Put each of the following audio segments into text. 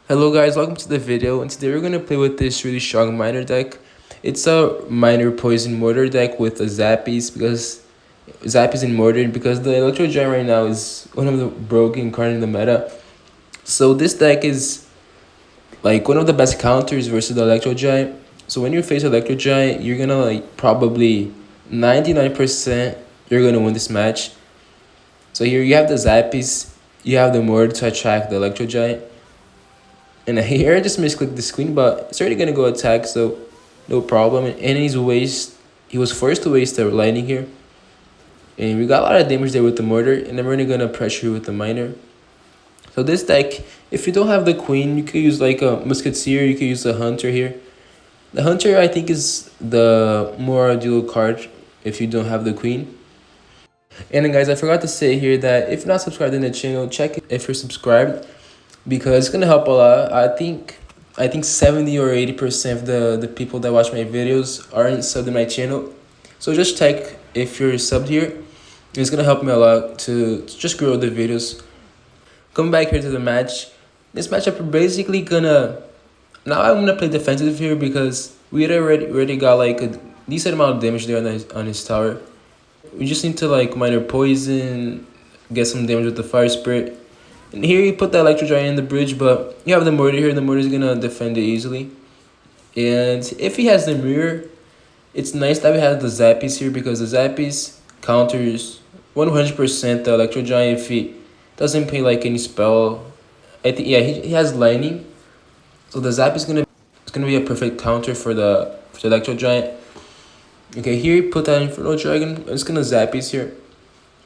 Hello guys, welcome to the video, and today we're going to play with this really strong miner deck. It's a miner poison mortar deck with a Zappies, because Zappies and mortar, because the Electro Giant right now is one of the broken card in the meta. So this deck is like one of the best counters versus the Electro Giant. So when you face Electro Giant, you're gonna like probably 99% you're gonna win this match. So here you have the Zappies, you have the mortar to attract the Electro Giant. And here I just misclicked the screen, but it's already gonna go attack, so no problem. And he was forced to waste the lightning here. And we got a lot of damage there with the mortar, and I'm really gonna pressure with the miner. So this deck, if you don't have the queen, you could use like a musketeer, you could use the hunter here. The hunter I think is the more ideal card if you don't have the queen. And then guys, I forgot to say here that if you're not subscribed in the channel, check if you're subscribed, because it's gonna help a lot. I think 70 or 80% of the people that watch my videos aren't subbed in my channel. So just check if you're subbed here. It's gonna help me a lot to just grow the videos. Coming back here to the match. This matchup we're basically gonna now I'm gonna play defensive here because we had already got like a decent amount of damage there on his tower. We just need to like minor poison, get some damage with the fire spirit. And here you put the Electro Giant in the bridge, but you have the mortar here. The mortar is gonna defend it easily. And if he has the mirror, it's nice that we have the Zappies here, because the Zappies counters 100% the Electro Giant if he doesn't pay like any spell. I think yeah, he has lightning, so the Zappy is gonna be a perfect counter for the Electro Giant. Okay, here you put that Inferno Dragon. It's gonna Zappies here,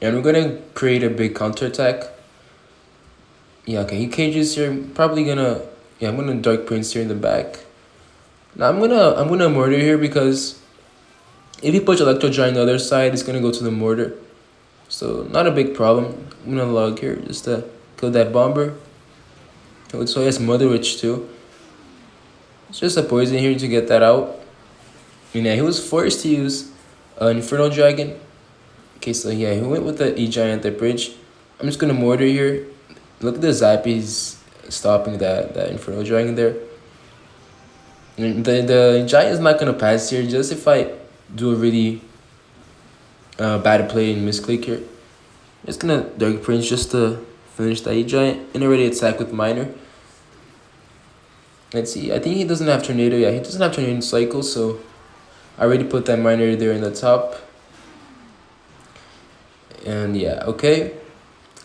and we're gonna create a big counter attack. Yeah, okay, he cages here. Probably gonna I'm gonna Dark Prince here in the back. Now I'm gonna mortar here, because if he puts Electro Giant on the other side, it's gonna go to the mortar. So not a big problem. I'm gonna log here just to kill that bomber. So he has Mother Witch too. It's just a poison here to get that out. And yeah, he was forced to use an Inferno Dragon. Okay, so yeah, he went with the E-Giant at the bridge. I'm just gonna mortar here. Look at the Zappies stopping that Inferno Dragon there. And the Giant is not gonna pass here, just if I do a really bad play and misclick here. Just gonna Dark Prince just to finish that E-Giant and already attack with Miner. Let's see, I think he doesn't have Tornado. Yeah, he doesn't have Tornado Cycle, so I already put that Miner there in the top. And yeah, okay.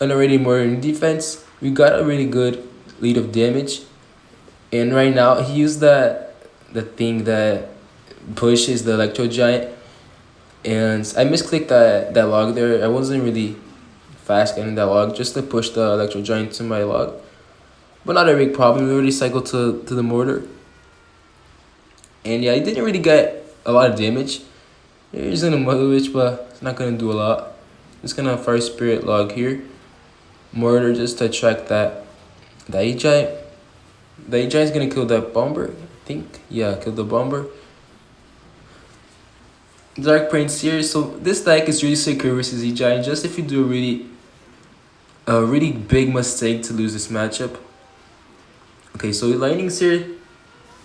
And already more in defense. We got a really good lead of damage. And right now, he used the thing that pushes the Electro Giant. And I misclicked that log there. I wasn't really fast getting that log, just to push the Electro Giant to my log. But not a big problem. We already cycled to the mortar. And yeah, he didn't really get a lot of damage. He's gonna Mother Witch, but it's not gonna do a lot. Just gonna Fire Spirit log here. Mortar just to attract that E-Giant. The E-Giant's gonna kill that bomber, I think. Yeah, kill the bomber. Dark Prince here. So this deck is really secure versus E-Giant, just if you do a really big mistake to lose this matchup. Okay, so lightning's here.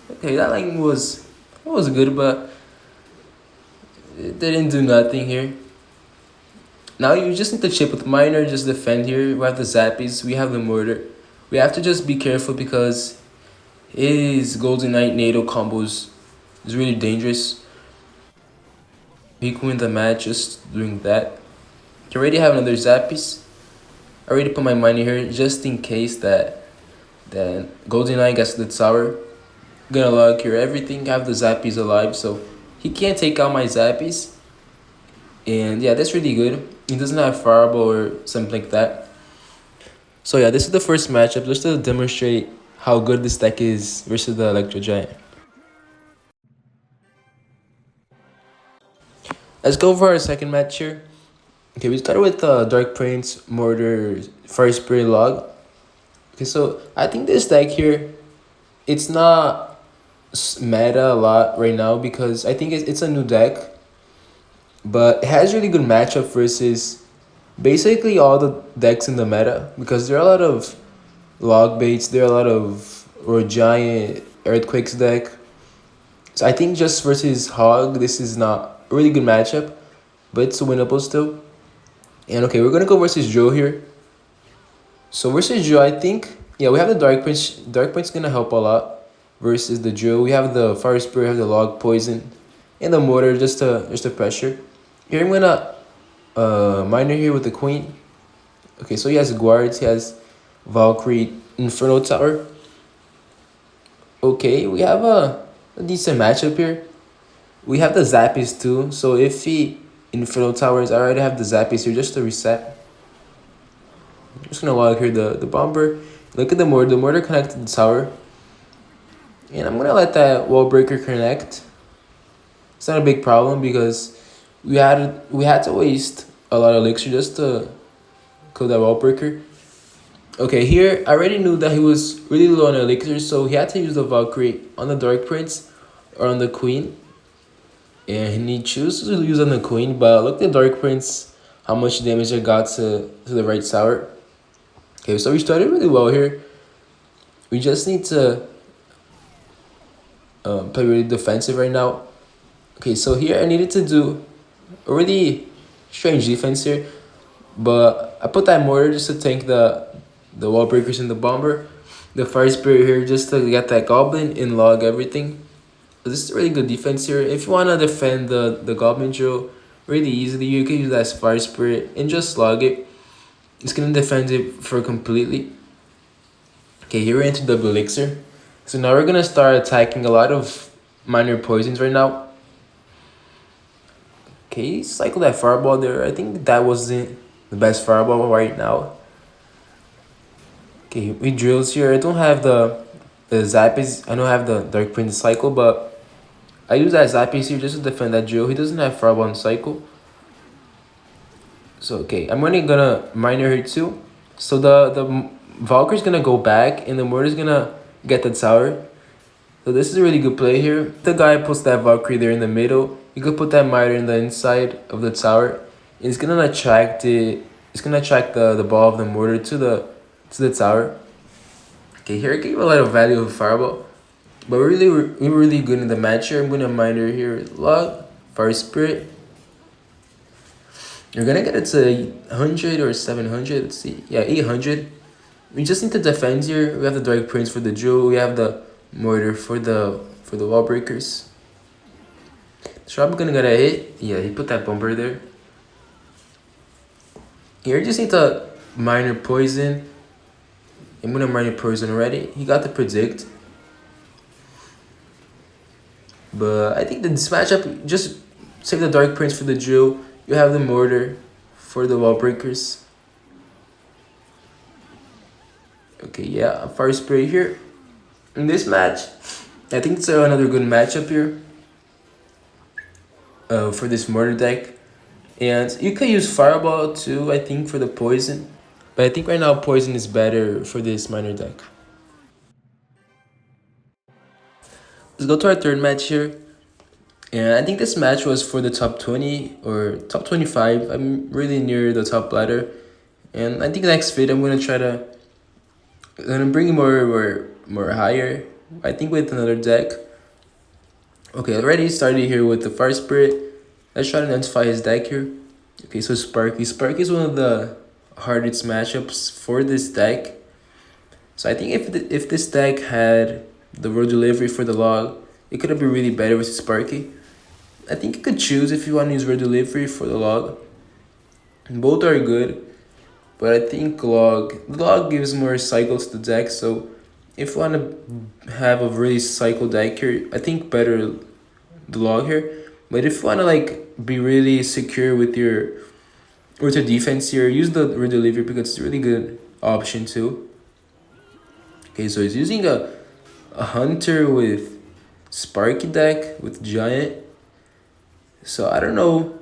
Okay, that lightning was good, but it didn't do nothing here. Now you just need to chip with Miner, just defend here. We have the Zappies, we have the mortar. We have to just be careful, because his Golden Knight NATO combos is really dangerous. He can win the match just doing that. You already have another Zappies. I already put my money here just in case that Golden Knight gets the tower. Gonna log here everything, have the Zappies alive, so he can't take out my Zappies. And yeah, that's really good. He doesn't have Fireball or something like that. So yeah, this is the first matchup, just to demonstrate how good this deck is versus the Electro Giant. Let's go for our second match here. Okay, we started with Dark Prince, Mortar, Fire Spirit log. Okay, so I think this deck here, it's not meta a lot right now, because I think it's a new deck, but it has really good matchup versus basically all the decks in the meta, because there are a lot of log baits. There are a lot of or giant earthquakes deck. So I think just versus Hog, this is not a really good matchup, but it's winnable still. And okay, we're gonna go versus Joe here. So versus Joe, I think yeah, we have the Dark Prince. Dark Prince gonna help a lot versus the Joe. We have the Fire Spirit, have the Log Poison, and the Mortar just to pressure. Here I'm gonna Miner here with the Queen. Okay, so he has Guards, he has Valkyrie, Inferno Tower. Okay, we have a decent matchup here. We have the Zappies too, so if he Inferno Towers, I already have the Zappies here just to reset. I'm just gonna log here the Bomber. Look at the mortar connected to the tower. And I'm gonna let that Wall Breaker connect. It's not a big problem because we had to waste a lot of elixir just to kill that Wall Breaker. Okay, here I already knew that he was really low on elixir, so he had to use the Valkyrie on the Dark Prince or on the Queen. And he chose to use on the Queen, but look at the Dark Prince, how much damage I got to the right tower. Okay, so we started really well here. We just need to play really defensive right now. Okay, so here I needed to do a really strange defense here, but I put that mortar just to tank the wall breakers and the bomber. The fire spirit here just to get that goblin and log everything. This is a really good defense here. If you want to defend the goblin drill really easily, you can use that fire spirit and just log it. It's gonna defend it for completely. Okay, here we're into double elixir. So now we're gonna start attacking a lot of minor poisons right now. Okay, cycle that fireball there. I think that wasn't the best fireball right now. Okay, we drills here. I don't have the Zappies. I don't have the Dark Prince cycle, but I use that Zappies here just to defend that drill. He doesn't have fireball on cycle. So okay, I'm gonna miner here too. So the Valkyrie's gonna go back and the Mortar's gonna get the tower. So this is a really good play here. The guy puts that Valkyrie there in the middle. You could put that miner in the inside of the tower. And it's gonna attract it. It's gonna attract the ball of the mortar to the tower. Okay, here I gave a lot of value of fireball, but we were really good in the match here. I'm gonna miner here. Log, fire spirit. You're gonna get it to 100 or 700. Let's see. Yeah, 800. We just need to defend here. We have the Dark Prince for the jewel. We have the mortar for the wall breakers. Sharp gonna get a hit. Yeah, he put that bomber there. Here, you just need to minor poison. I'm gonna minor poison already. He got the predict. But I think this matchup, just save the Dark Prince for the jewel. You have the mortar for the wall breakers. Okay, yeah, fire spray here. In this match, I think it's another good matchup here for this mortar deck. And you could use fireball too, I think, for the poison. But I think right now poison is better for this minor deck. Let's go to our third match here. And I think this match was for the top 20 or top 25. I'm really near the top ladder. And I think next vid I'm gonna bring more higher. I think with another deck. Okay, already started here with the fire spirit. Let's try to identify his deck here. Okay, so Sparky. Sparky is one of the hardest matchups for this deck. So I think if this deck had the road delivery for the log, it could have been really better with Sparky. I think you could choose if you want to use road delivery for the log. Both are good, but I think the log gives more cycle to the deck. So if you want to have a really cycle deck here, I think better the log here. But if you want to like be really secure with your defense here, use the road delivery because it's a really good option too. Okay, so he's using a hunter with Sparky deck with giant. So I don't know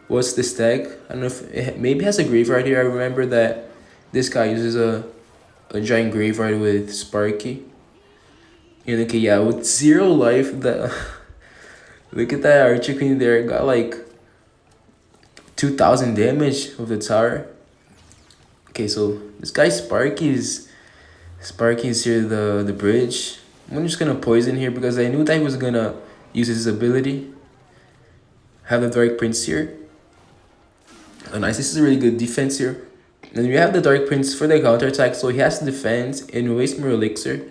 what's this deck. I don't know if it maybe has a graveyard here. I remember that this guy uses a giant graveyard with Sparky. And okay, yeah, with 0 life, that look at that Archer Queen there. Got like 2,000 damage of the tower. Okay, so this guy Sparky is Sparky's here the bridge. I'm just gonna poison here because I knew that he was gonna use his ability. Have the Dark Prince here. Oh, nice. This is a really good defense here. And we have the Dark Prince for the counter attack, so he has to defend and waste more elixir.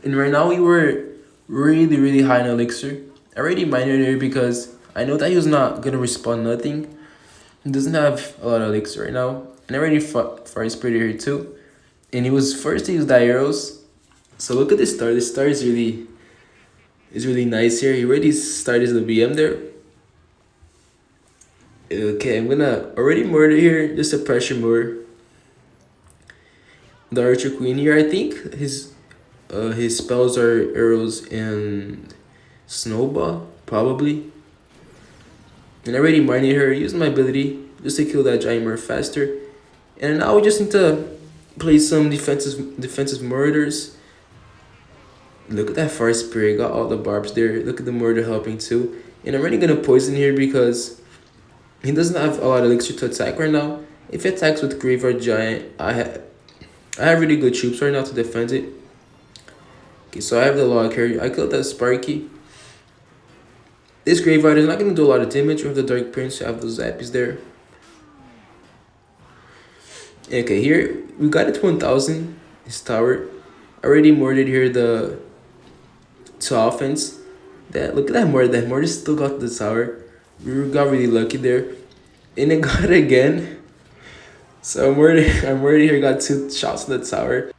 And right now we were really high in elixir. I already mined here because I know that he was not gonna respawn nothing. He doesn't have a lot of elixir right now. And I already fought Fire Spirit here too. And he was first to use the arrows. So look at this star. This star is really nice here. He already started the BM there. Okay, I'm gonna already murder here just to pressure more the Archer Queen here. I think his spells are arrows and snowball probably. And I already mined her, using my ability just to kill that giant more faster. And now we just need to play some defensive murders. Look at that Fire Spirit, got all the barbs there. Look at the murder helping too. And I'm already gonna poison here because he doesn't have a lot of elixir to attack right now. If he attacks with Graveyard Giant, I have really good troops right now to defend it. Okay, so I have the log here. I killed that Sparky. This Graveyard is not going to do a lot of damage. We have the Dark Prince, I have those Zappies there. Okay, here we got it to 1000. His tower. Already murdered here the 2 offense. Look at that murder. That murder still got the tower. We got really lucky there. And it got it again. So I'm already here, got 2 shots in the tower.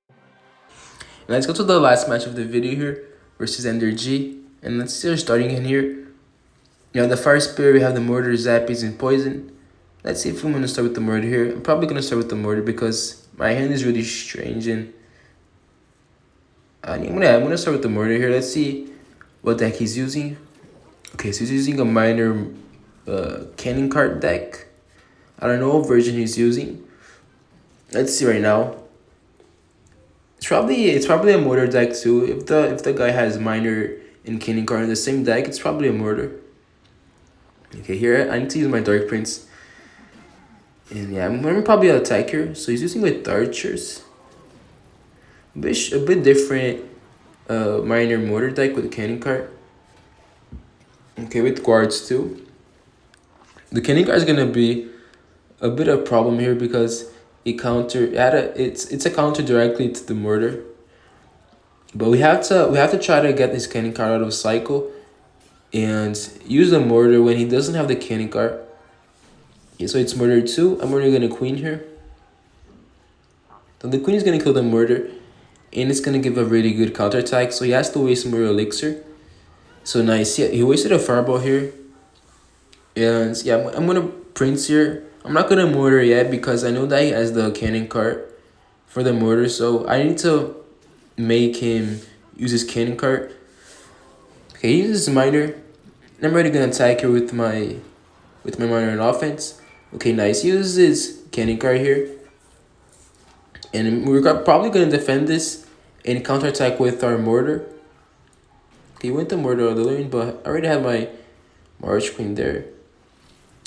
And let's go to the last match of the video here versus Ender G. And let's see our starting in here. You have the Fire Spirit, we have the Mortar, Zappies, and Poison. Let's see if I'm going to start with the Mortar here. I'm probably going to start with the Mortar because my hand is really strange. And I'm gonna start with the Mortar here. Let's see what deck he's using. Okay, so he's using a minor cannon card deck. I don't know what version he's using. Let's see right now. It's probably a mortar deck too. If the guy has minor and cannon card in the same deck, it's probably a mortar. Okay, here I need to use my Dark Prince. And yeah, I'm probably an attacker. So he's using with archers. A bit different minor mortar deck with a cannon card. Okay, with guards too. The cannon card is gonna be a bit of a problem here because it's a counter directly to the mortar. But we have to try to get this cannon card out of cycle and use the mortar when he doesn't have the cannon card. Okay, so it's mortar 2. I'm already gonna queen here. So the queen is gonna kill the mortar and it's gonna give a really good counter attack. So he has to waste more elixir. So nice. Yeah, he wasted a fireball here. And yeah, I'm gonna prince here. I'm not gonna mortar yet because I know that he has the cannon card for the mortar. So I need to make him use his cannon card. Okay, he uses miner. I'm already gonna attack here with my miner and offense. Okay, nice. He uses his cannon card here. And we're probably gonna defend this and counter attack with our mortar. Okay, went the mortar lane, but I already had my Arch Queen there.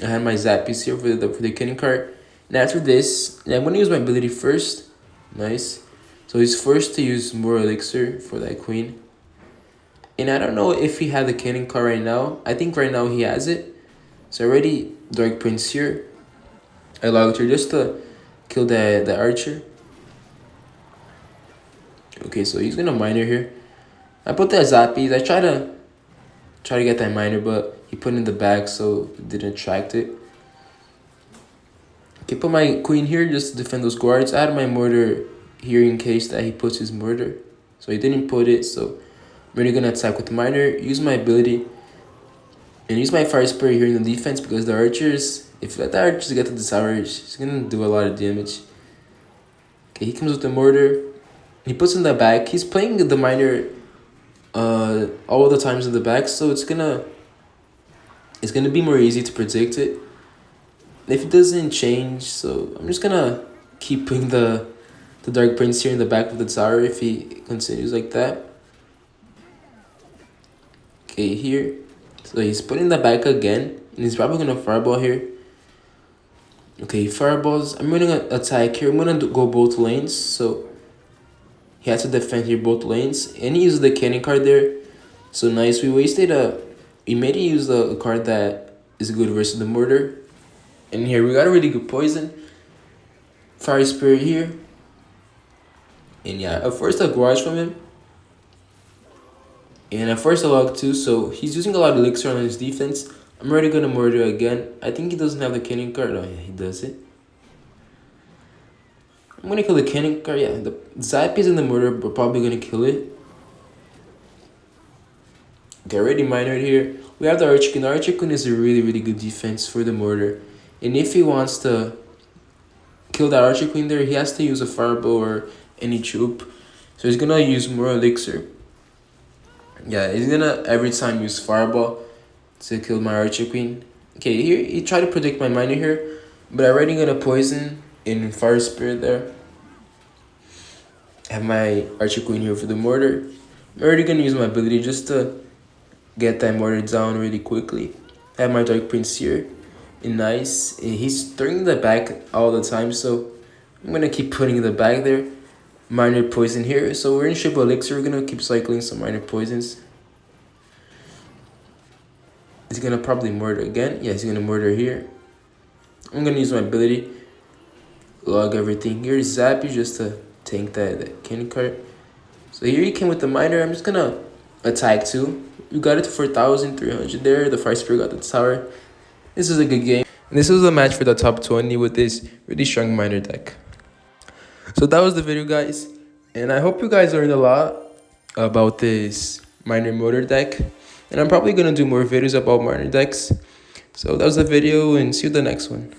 I had my Zappies here for the cannon card. And after this, I'm gonna use my ability first. Nice. So he's forced to use more elixir for that queen. And I don't know if he had the cannon card right now. I think right now he has it. So already Dark Prince here. I logged her just to kill the archer. Okay, so he's gonna miner here. I put that Zappies. I try to get that miner, but he put it in the back, so it didn't attract it. Okay, put my queen here just to defend those guards. I had my mortar here in case that he puts his mortar. So he didn't put it, so I'm really gonna attack with the miner, use my ability, and use my Fire Spirit here in the defense because the archers, if the archers get to the tower, he's gonna do a lot of damage. Okay, he comes with the mortar. He puts in the back. He's playing the miner all the times in the back, so it's gonna be more easy to predict it. If it doesn't change, so I'm just gonna keep putting the Dark Prince here in the back of the tower if he continues like that. Okay, here. So he's putting the back again, and he's probably gonna fireball here. Okay, fireballs. I'm gonna attack here. I'm gonna go both lanes. So he has to defend here both lanes, and he used the cannon card there. So nice. We made it use a card that is good versus the mortar. And here we got a really good poison. Fire spirit here. And yeah, I forced a garage from him. And I forced a log too, so he's using a lot of elixir on his defense. I'm already gonna murder again. I think he doesn't have the cannon card. Oh yeah, he does it. I'm gonna kill the cannon card. Yeah, the Zappies and the murder are probably gonna kill it. Get ready, miner here. We have the Archqueen. The Archqueen is a really good defense for the mortar. And if he wants to kill that Archqueen there, he has to use a fireball or any troop. So he's gonna use more elixir. Yeah, he's gonna every time use fireball to kill my Archqueen. Okay, here he tried to predict my miner here, but I already got a poison in fire spirit there. I have my Archqueen here for the mortar. I'm already gonna use my ability just to get that mortar down really quickly. I have my Dark Prince here. And nice. He's throwing the back all the time, so I'm gonna keep putting the back there. Minor poison here. So we're in triple elixir. We're gonna keep cycling some minor poisons. He's gonna probably murder again. Yeah, he's gonna murder here. I'm gonna use my ability. Log everything. Here's Zappy just to tank that candy cart. So here he came with the miner. I'm just gonna attack too. We got it to 4,300 there. The fire spirit got the tower. This is a good game. And this was a match for the top 20 with this really strong miner deck. So that was the video, guys. And I hope you guys learned a lot about this miner motor deck. And I'm probably going to do more videos about miner decks. So that was the video, and see you in the next one.